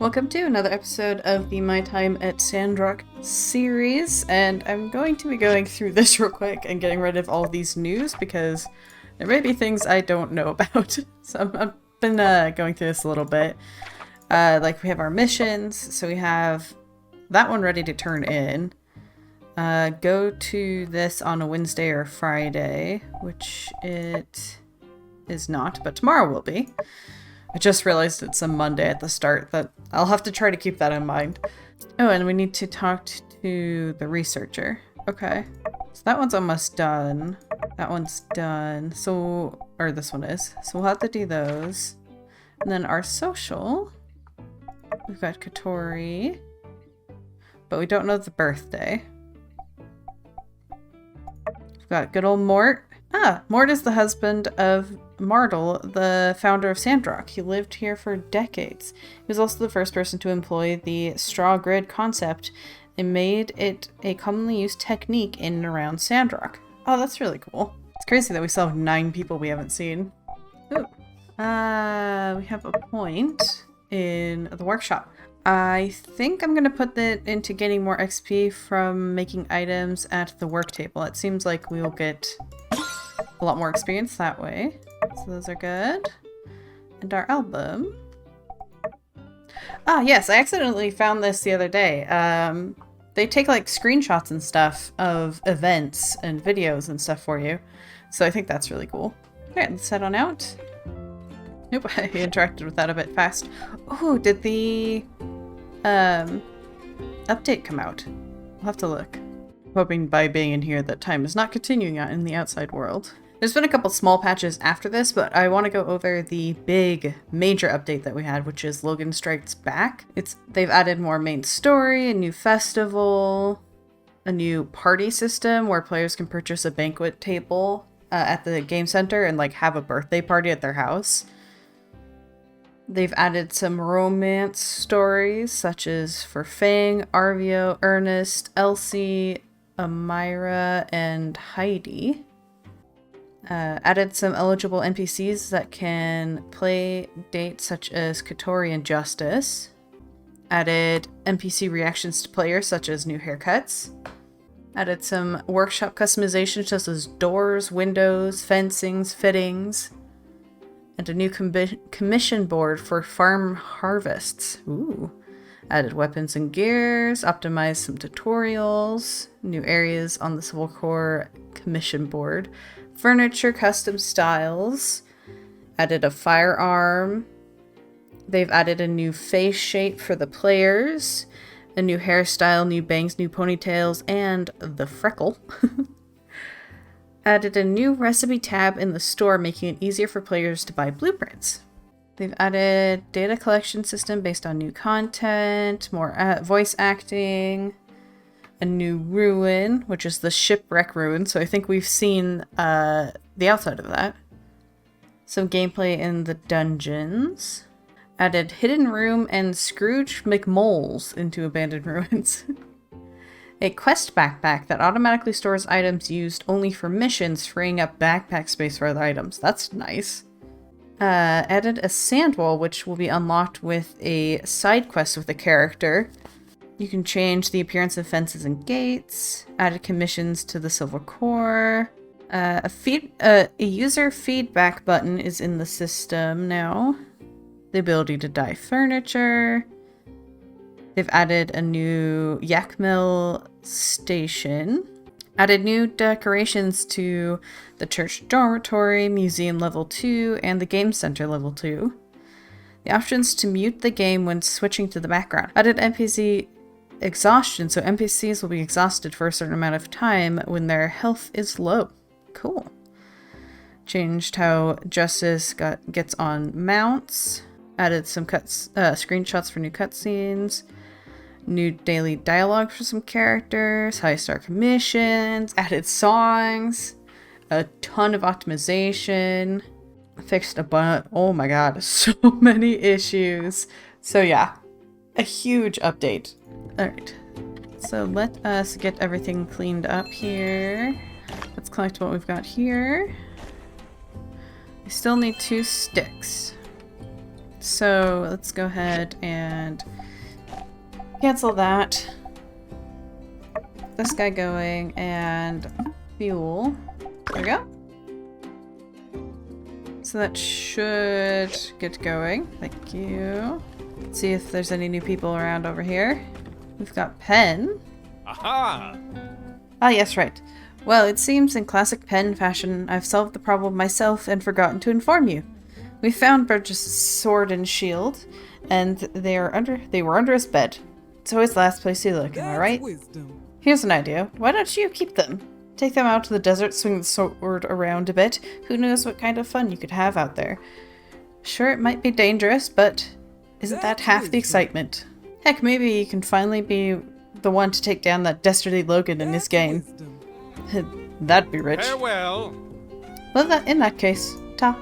Welcome to another episode of the My Time at Sandrock series, and I'm going to be going through this real quick and getting rid of all these news because there may be things I don't know about. So I've been going through this a little bit. Like we have our missions, so we have that one ready to turn in. Go to this on a Wednesday or Friday, which it is not, but tomorrow will be. I just realized it's a Monday at the start, that I'll have to try to keep that in mind. Oh, and we need to talk to the researcher. Okay. So that one's almost done. That one's done. So, or this one is. So we'll have to do those. And then our social. We've got Katori. But we don't know the birthday. We've got good old Mort. Mort is the husband of Martel, the founder of Sandrock. He lived here for decades. He was also the first person to employ the straw grid concept and made it a commonly used technique in and around Sandrock. Oh, that's really cool. It's crazy that we still have 9 people we haven't seen. Ooh. We have a point in the workshop. I think I'm going to put that into getting more XP from making items at the work table. It seems like we will get a lot more experience that way. So those are good. And our album. Ah, yes, I accidentally found this the other day. They take like screenshots and stuff of events and videos and stuff for you. So I think that's really cool. Alright, let's head on out. Nope, I interacted with that a bit fast. Oh, did the update come out? I'll have to look. Hoping by being in here that time is not continuing out in the outside world. There's been a couple small patches after this, but I want to go over the big major update that we had, which is Logan Strikes Back. They've added more main story, a new festival, a new party system where players can purchase a banquet table at the game center and like have a birthday party at their house. They've added some romance stories such as for Fang, Arvio, Ernest, Elsie, Amira, and Heidi. Added some eligible NPCs that can play dates such as Katori and Justice. Added NPC reactions to players such as new haircuts. Added some workshop customization such as doors, windows, fencings, fittings. And a new commission board for farm harvests. Ooh. Added weapons and gears, optimized some tutorials, new areas on the Civil Core commission board, furniture custom styles, added a firearm. They've added a new face shape for the players, a new hairstyle, new bangs, new ponytails, and the freckle. Added a new recipe tab in the store, making it easier for players to buy blueprints. They've added data collection system based on new content, more voice acting, a new ruin, which is the shipwreck ruin. So I think we've seen the outside of that. Some gameplay in the dungeons. Added hidden room and Scrooge McMoles into abandoned ruins. A quest backpack that automatically stores items used only for missions, freeing up backpack space for other items. That's nice. Added a sand wall, which will be unlocked with a side quest with a character. You can change the appearance of fences and gates. Added commissions to the Silver Core. A user feedback button is in the system now. The ability to dye furniture. They've added a new yak mill station. Added new decorations to the church dormitory, museum level 2, and the game center level 2. The options to mute the game when switching to the background. Added NPC exhaustion, so NPCs will be exhausted for a certain amount of time when their health is low. Cool. Changed how Justice gets on mounts. Added some screenshots for new cutscenes. New daily dialogue for some characters, high star commissions, added songs, a ton of optimization, fixed a bunch. Oh my god, so many issues. So yeah, a huge update. Alright, so let us get everything cleaned up here. Let's collect what we've got here. We still need 2 sticks. So let's go ahead and cancel that. This guy going and fuel. There we go. So that should get going. Thank you. Let's see if there's any new people around over here. We've got Pen. Aha! Ah, yes, right. Well, it seems in classic Pen fashion, I've solved the problem myself and forgotten to inform you. We found Burgess' sword and shield, and they were under his bed. It's always the last place you look, am I right? Wisdom. Here's an idea. Why don't you keep them? Take them out to the desert, swing the sword around a bit. Who knows what kind of fun you could have out there. Sure, it might be dangerous, but isn't that half the excitement? Heck, maybe you can finally be the one to take down that dastardly Logan in his game. That'd be rich. Farewell! Well, in that case, ta.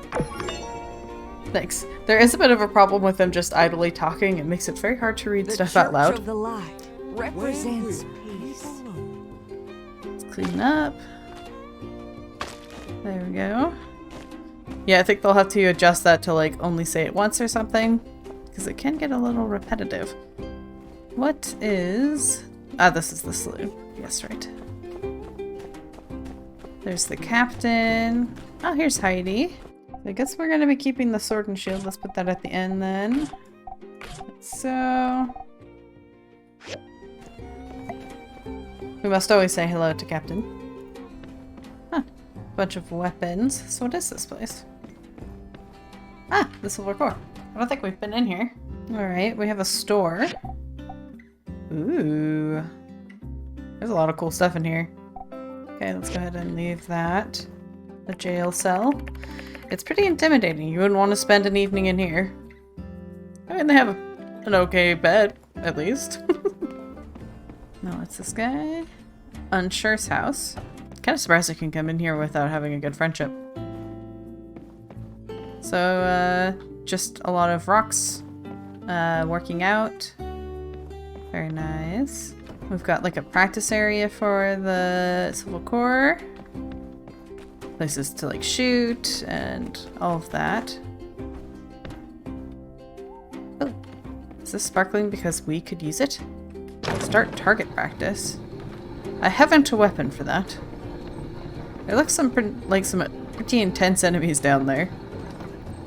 Thanks. There is a bit of a problem with them just idly talking. It makes it very hard to read stuff out loud. The Church of the Light represents peace. Let's clean up. There we go. Yeah, I think they'll have to adjust that to like only say it once or something, because it can get a little repetitive. What is... Ah, this is the saloon. Yes, right. There's the captain. Oh, here's Heidi. I guess we're going to be keeping the sword and shield. Let's put that at the end then. So... we must always say hello to Captain. Huh. Bunch of weapons. So what is this place? Ah, the silver core. I don't think we've been in here. Alright, we have a store. Ooh. There's a lot of cool stuff in here. Okay, let's go ahead and leave that. A jail cell. It's pretty intimidating. You wouldn't want to spend an evening in here. I mean, they have an okay bed, at least. No, it's this guy. Unsure's house. Kind of surprised I can come in here without having a good friendship. So, just a lot of rocks. Working out. Very nice. We've got like a practice area for the Civil Corps. Places to like shoot and all of that. Oh, is this sparkling because we could use it? Start target practice. I haven't a weapon for that. There looks some pretty intense enemies down there.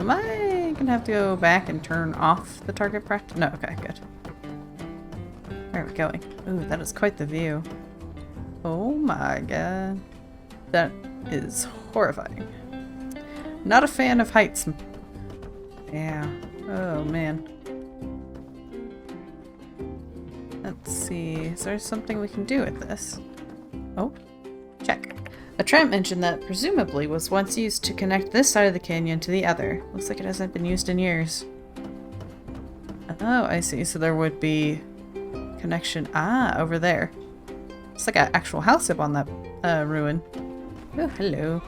Am I gonna have to go back and turn off the target practice? No, okay, good. Where are we going? Ooh, that is quite the view. Oh my god. That is horrifying. Not a fan of heights. Yeah. Oh man. Let's see. Is there something we can do with this? Oh, check. A tramp mentioned that presumably was once used to connect this side of the canyon to the other. Looks like it hasn't been used in years. Oh, I see. So there would be connection. Ah, over there. It's like an actual house up on that ruin. Oh, hello.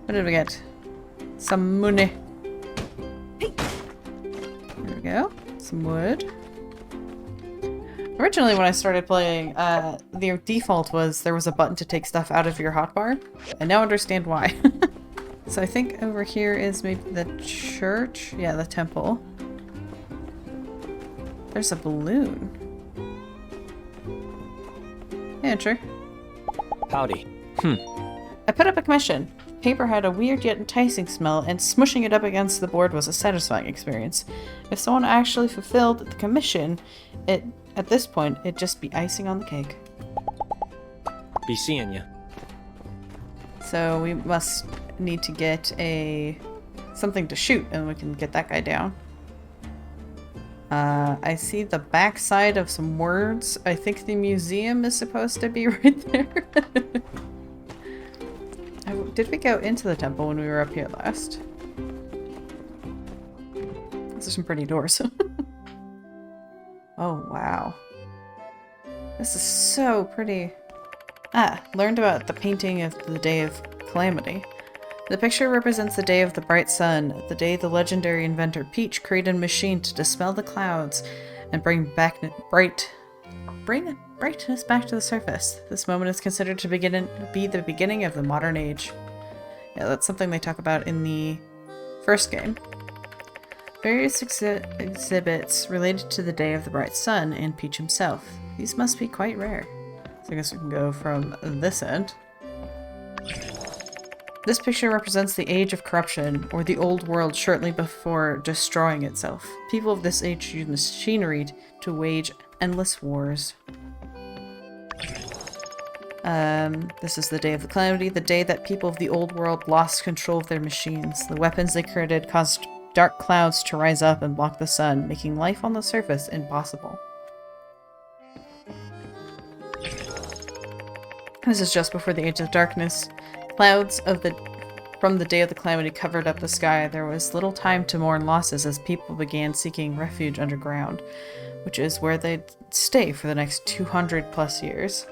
What did we get? Some money. There we go. Some wood. Originally, when I started playing, the default was there was a button to take stuff out of your hotbar. I now understand why. So I think over here is maybe the church? Yeah, the temple. There's a balloon. Yeah, sure. Howdy. I put up a commission. Paper had a weird yet enticing smell, and smushing it up against the board was a satisfying experience. If someone actually fulfilled the commission, at this point, it'd just be icing on the cake. Be seeing ya. So we must need to get something to shoot, and we can get that guy down. I see the backside of some words. I think the museum is supposed to be right there. Did we go into the temple when we were up here last? These are some pretty doors. Oh, wow. This is so pretty. Ah, learned about the painting of the Day of Calamity. The picture represents the day of the bright sun, the day the legendary inventor Peach created a machine to dispel the clouds and bring brightness back to the surface. This moment is considered to be the beginning of the modern age. Yeah, that's something they talk about in the first game. Various exhibits related to the Day of the Bright Sun and Peach himself. These must be quite rare. So I guess we can go from this end. This picture represents the age of corruption, or the old world shortly before destroying itself. People of this age use machinery to wage endless wars. This is the Day of the Calamity, the day that people of the old world lost control of their machines. The weapons they created caused dark clouds to rise up and block the sun, making life on the surface impossible. This is just before the Age of Darkness. Clouds from the Day of the Calamity covered up the sky. There was little time to mourn losses as people began seeking refuge underground, which is where they'd stay for the next 200 plus years.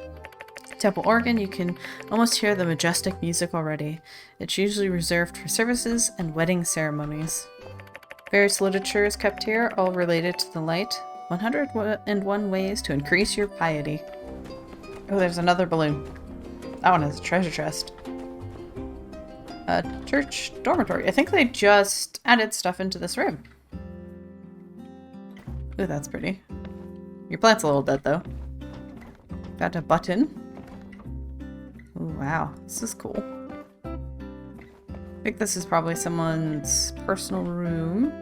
Temple organ, you can almost hear the majestic music already. It's usually reserved for services and wedding ceremonies. Various literature is kept here, all related to the light. 101 ways to increase your piety. Oh, there's another balloon. That one has a treasure chest. A church dormitory. I think they just added stuff into this room. Ooh, that's pretty. Your plant's a little dead, though. Got a button. Ooh, wow. This is cool. I think this is probably someone's personal room.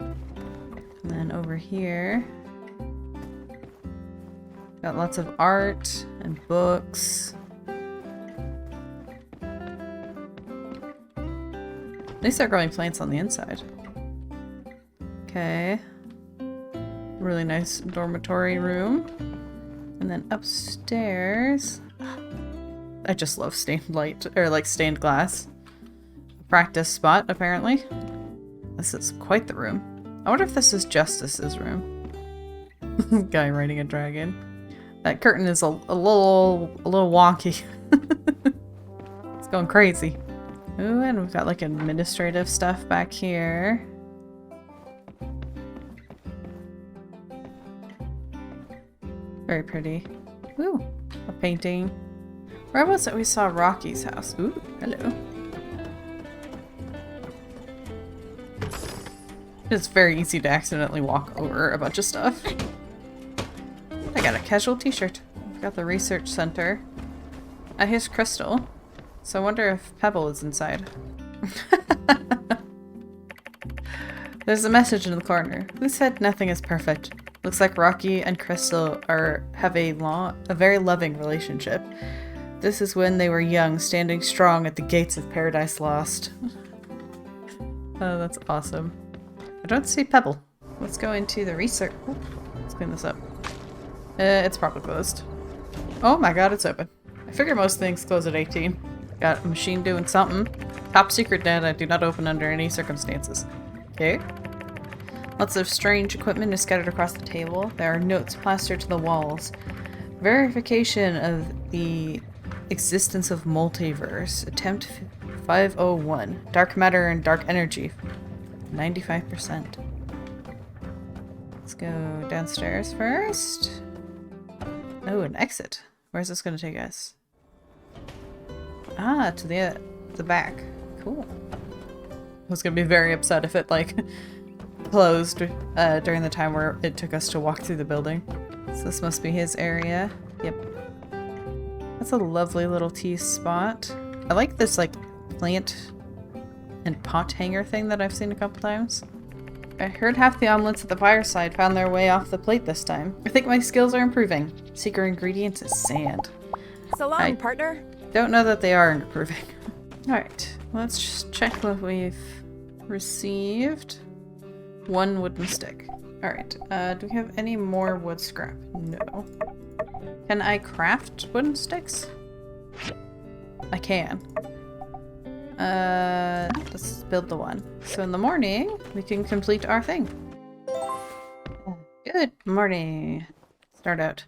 And then over here, got lots of art and books. At least they're growing plants on the inside. Okay. Really nice dormitory room. And then upstairs, I just love stained light, or like stained glass. Practice spot, apparently. This is quite the room. I wonder if this is Justice's room. Guy riding a dragon. That curtain is a little wonky. It's going crazy. Ooh, and we've got like administrative stuff back here. Very pretty. Ooh, a painting. Where was it we saw Rocky's house? Ooh, hello. It's very easy to accidentally walk over a bunch of stuff. I got a casual t-shirt. I've got the research center. Here's Crystal. So I wonder if Pebble is inside. There's a message in the corner. Who said nothing is perfect? Looks like Rocky and Crystal have a very loving relationship. This is when they were young, standing strong at the gates of Paradise Lost. Oh, that's awesome. I don't see Pebble. Let's go into the research. Oh, let's clean this up. It's probably closed. Oh my god, it's open. I figure most things close at 18. Got a machine doing something. Top secret data, do not open under any circumstances. Okay. Lots of strange equipment is scattered across the table. There are notes plastered to the walls. Verification of the existence of multiverse. Attempt 501. Dark matter and dark energy. 95%. Let's go downstairs first. Oh, an exit. Where's this going to take us? Ah, to the back. Cool. I was going to be very upset if it, like, closed during the time where it took us to walk through the building. So this must be his area. Yep. That's a lovely little tea spot. I like this, like, plant and pot hanger thing that I've seen a couple times. I heard half the omelets at the fireside found their way off the plate this time. I think my skills are improving. Secret ingredient is sand. So long, partner. Don't know that they are improving. Alright, let's just check what we've received. One wooden stick. Alright, do we have any more wood scrap? No. Can I craft wooden sticks? I can. Let's build the one. So in the morning, we can complete our thing. Good morning. Start out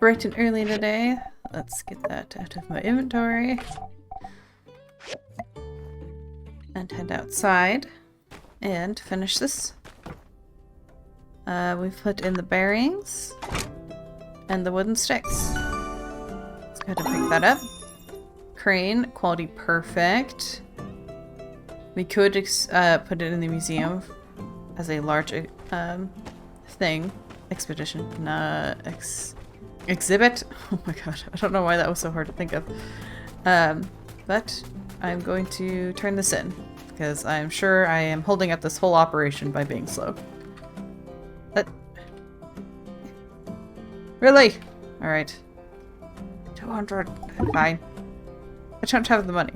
bright and early today. Let's get that out of my inventory. And head outside and finish this. We've put in the bearings and the wooden sticks. Let's go ahead and pick that up. Crane, quality perfect. We could put it in the museum as a large thing. Expedition. Exhibit? Oh my god, I don't know why that was so hard to think of. But I'm going to turn this in, because I'm sure I am holding up this whole operation by being slow. Really? Alright. 200. Fine. I don't have the money.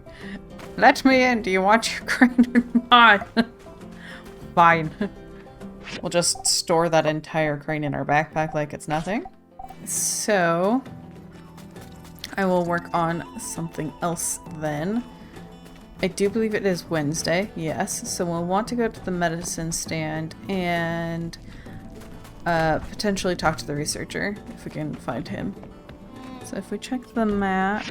Let me in. Do you want your crane or not? Fine. We'll just store that entire crane in our backpack like it's nothing. So, I will work on something else then. I do believe it is Wednesday, yes. So we'll want to go to the medicine stand and potentially talk to the researcher if we can find him. So if we check the map,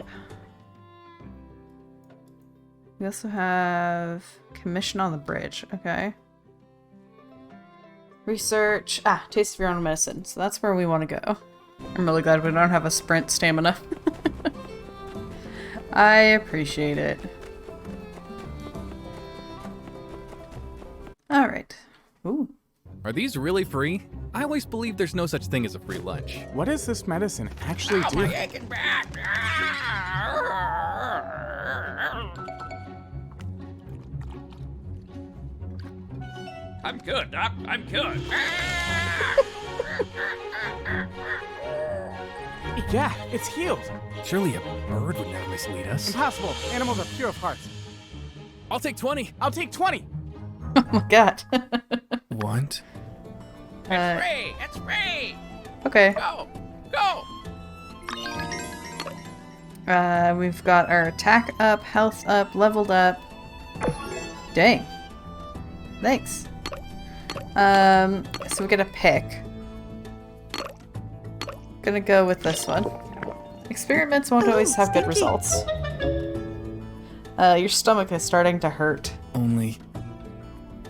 we also have commission on the bridge. Okay. Research. Taste of your own medicine. So that's where we want to go. I'm really glad we don't have a sprint stamina. I appreciate it. Alright. Ooh. Are these really free? I always believe there's no such thing as a free lunch. What does this medicine actually do? My aching back. I'm good, Doc. I'm good. Yeah, it's healed. Surely a bird would never mislead us. Impossible. Animals are pure of heart. I'll take 20. I'll take 20. Oh my god. Want? It's free. It's free. Okay. Go. Go. We've got our attack up, health up, leveled up. Dang. Thanks. So we get a pick. Gonna go with this one. Experiments won't always have good results. Your stomach is starting to hurt. Only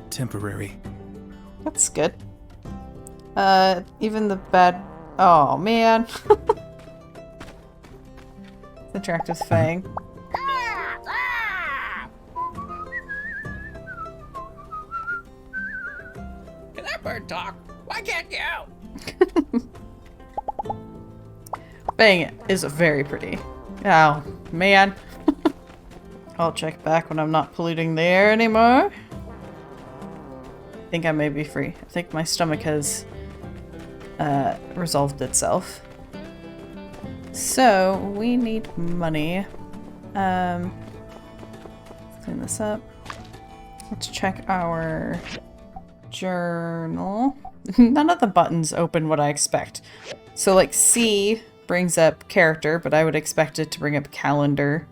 temporary. That's good. Even the bad... Oh, man. Interactive Fang. Can that bird talk? Why can't you? Fang is very pretty. Oh, man. I'll check back when I'm not polluting the air anymore. I think I may be free. I think my stomach has resolved itself. So, we need money. Clean this up. Let's check our journal. None of the buttons open what I expect. So, like, C brings up character, but I would expect it to bring up calendar.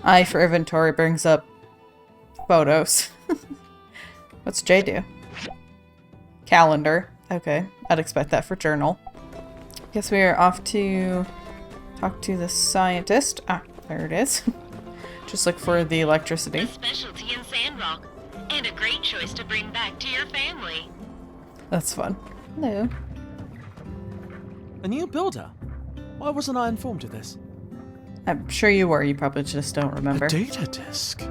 I for inventory brings up photos. What's J do? Calendar. Okay, I'd expect that for journal. Guess we are off to talk to the scientist. Ah, there it is. Just look for the electricity. A specialty in Sandrock, and a great choice to bring back to your family. That's fun. Hello. A new builder? Why wasn't I informed of this? I'm sure you were, you probably just don't remember. A data disk?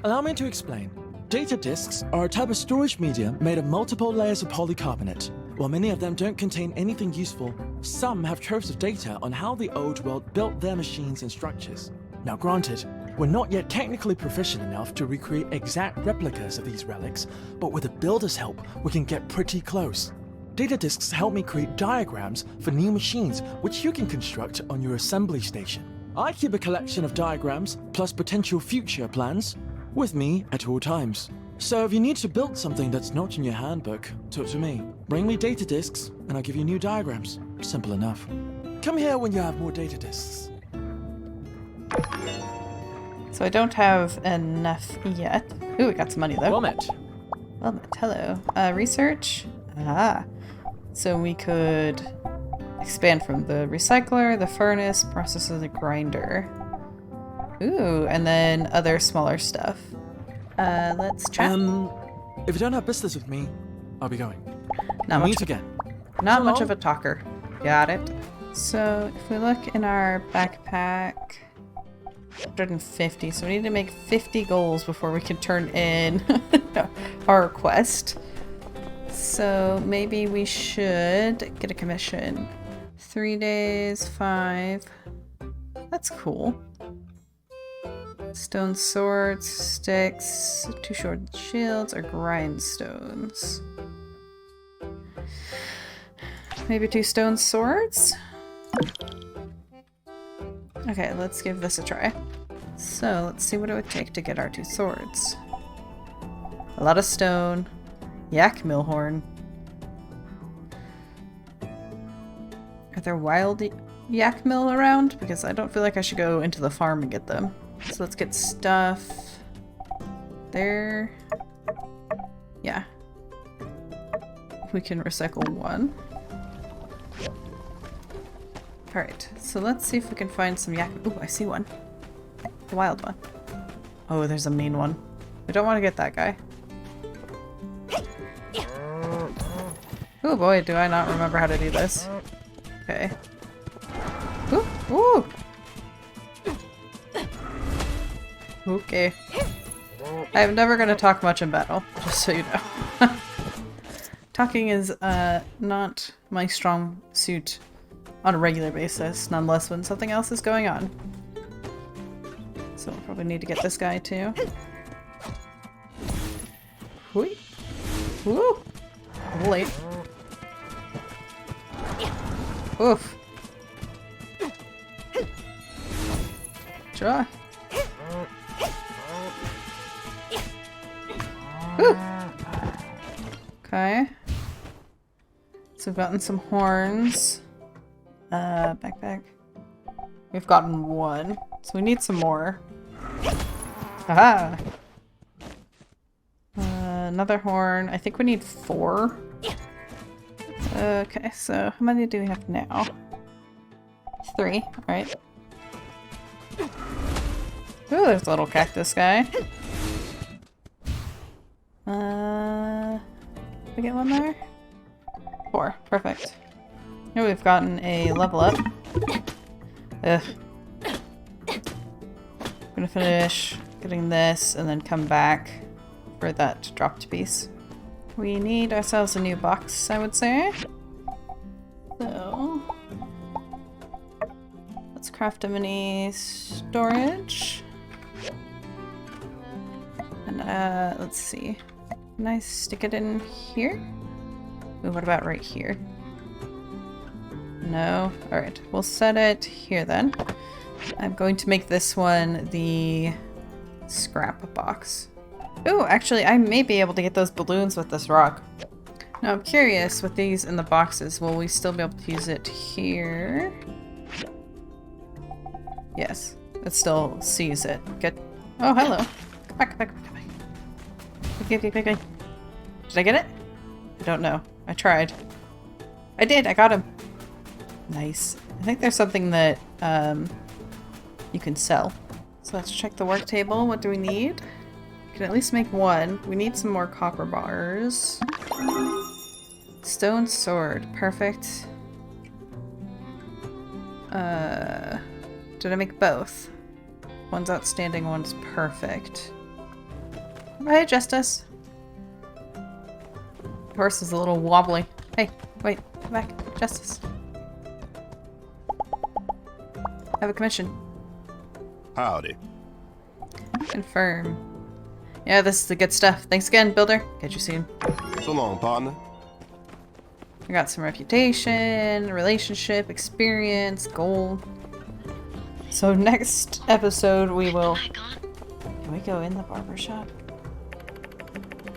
Allow me to explain. Data disks are a type of storage media made of multiple layers of polycarbonate. While many of them don't contain anything useful, some have troves of data on how the old world built their machines and structures. Now granted, we're not yet technically proficient enough to recreate exact replicas of these relics, but with a builder's help, we can get pretty close. Data disks help me create diagrams for new machines, which you can construct on your assembly station. I keep a collection of diagrams, plus potential future plans, with me at all times. So if you need to build something that's not in your handbook, talk to me. Bring me data disks, and I'll give you new diagrams. Simple enough. Come here when you have more data disks. So I don't have enough yet. Ooh, we got some money though. Wilmot. Wilmot, hello. Research? Ah. So we could expand from the recycler, the furnace, processor, the grinder. Ooh, and then other smaller stuff. Let's chat. If you don't have business with me, I'll be going. Not We'll much meet again. Not So much long. of a talker. Got it. So if we look in our backpack, 150. So we need to make 50 goals before we can turn in our quest. so maybe we should get a commission. 3 days, 5. That's cool. Stone swords, sticks, 2 short shields, or grindstones. Maybe 2 stone swords? Okay, let's give this a try. So, let's see what it would take to get our 2 swords. A lot of stone. Yak Millhorn. Are there wild yak mill around? Because I don't feel like I should go into the farm and get them. So let's get stuff. There. Yeah. We can recycle 1. Alright, so let's see if we can find some yak. Ooh, I see one. The wild one. Oh, there's a mean one. We don't want to get that guy. Oh boy, do I not remember how to do this. Okay. Ooh, ooh. Okay. I'm never gonna talk much in battle, just so you know. Talking is not my strong suit on a regular basis, nonetheless when something else is going on. So we'll probably need to get this guy too. Whee! Woo! A little late. Oof. Sure. Woo. Okay. So we've gotten some horns. Backpack. We've gotten 1. So we need some more. Aha! Another horn. I think we need 4. Okay, so how many do we have now? 3, right? Ooh, there's a little cactus guy. Did we get one there? 4, perfect. Here we've gotten a level up. Ugh. I'm gonna finish getting this and then come back for that dropped piece. We need ourselves a new box, I would say. So let's craft a mini storage. And let's see. Can I stick it in here? Ooh, what about right here? No? Alright, we'll set it here then. I'm going to make this one the scrap box. Ooh, actually, I may be able to get those balloons with this rock. Now, I'm curious, with these in the boxes, will we still be able to use it here? Yes, it still sees it. Good. Oh, hello. Come back, come back, come back. Quick. Did I get it? I don't know. I tried. I did, I got him. Nice. I think there's something that you can sell. So let's check the work table. What do we need? We can at least make 1. We need some more copper bars. Stone sword. Perfect. Did I make both? One's outstanding, one's perfect. Hey, Justice. The horse is a little wobbly. Hey, wait, come back. Justice. I have a commission. Howdy. Confirm. Yeah, this is the good stuff. Thanks again, Builder. Catch you soon. So long, partner. I got some reputation, relationship, experience, gold. So next episode we will... Can we go in the barber shop?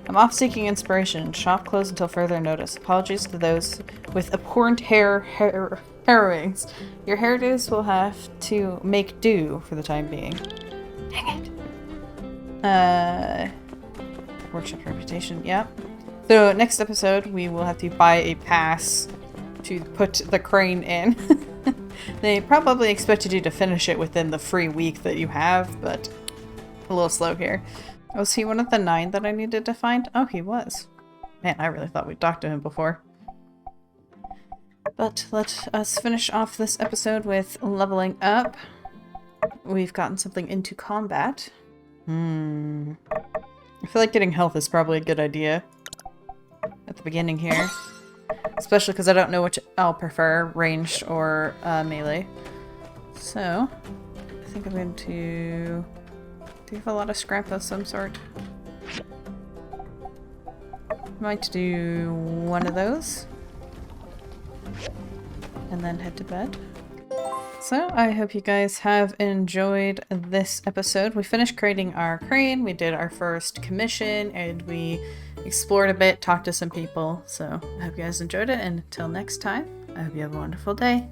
I'm off seeking inspiration. Shop closed until further notice. Apologies to those with abhorrent harrowings. Your hairdos will have to make do for the time being. Dang it. Workshop reputation, yeah. So next episode we will have to buy a pass to put the crane in. They probably expected you to finish it within the free week that you have, but a little slow here. Was he one of the 9 that I needed to find? Oh, he was. Man, I really thought we'd talked to him before. But let us finish off this episode with leveling up. We've gotten something into combat. I feel like getting health is probably a good idea. at the beginning here. Especially because I don't know which I'll prefer, ranged or melee. So, I think I'm going to... Do you have a lot of scrap of some sort? Might do one of those. And then head to bed. So, I hope you guys have enjoyed this episode. We finished creating our crane, we did our first commission, and we explored a bit, talked to some people. So, I hope you guys enjoyed it, and until next time, I hope you have a wonderful day.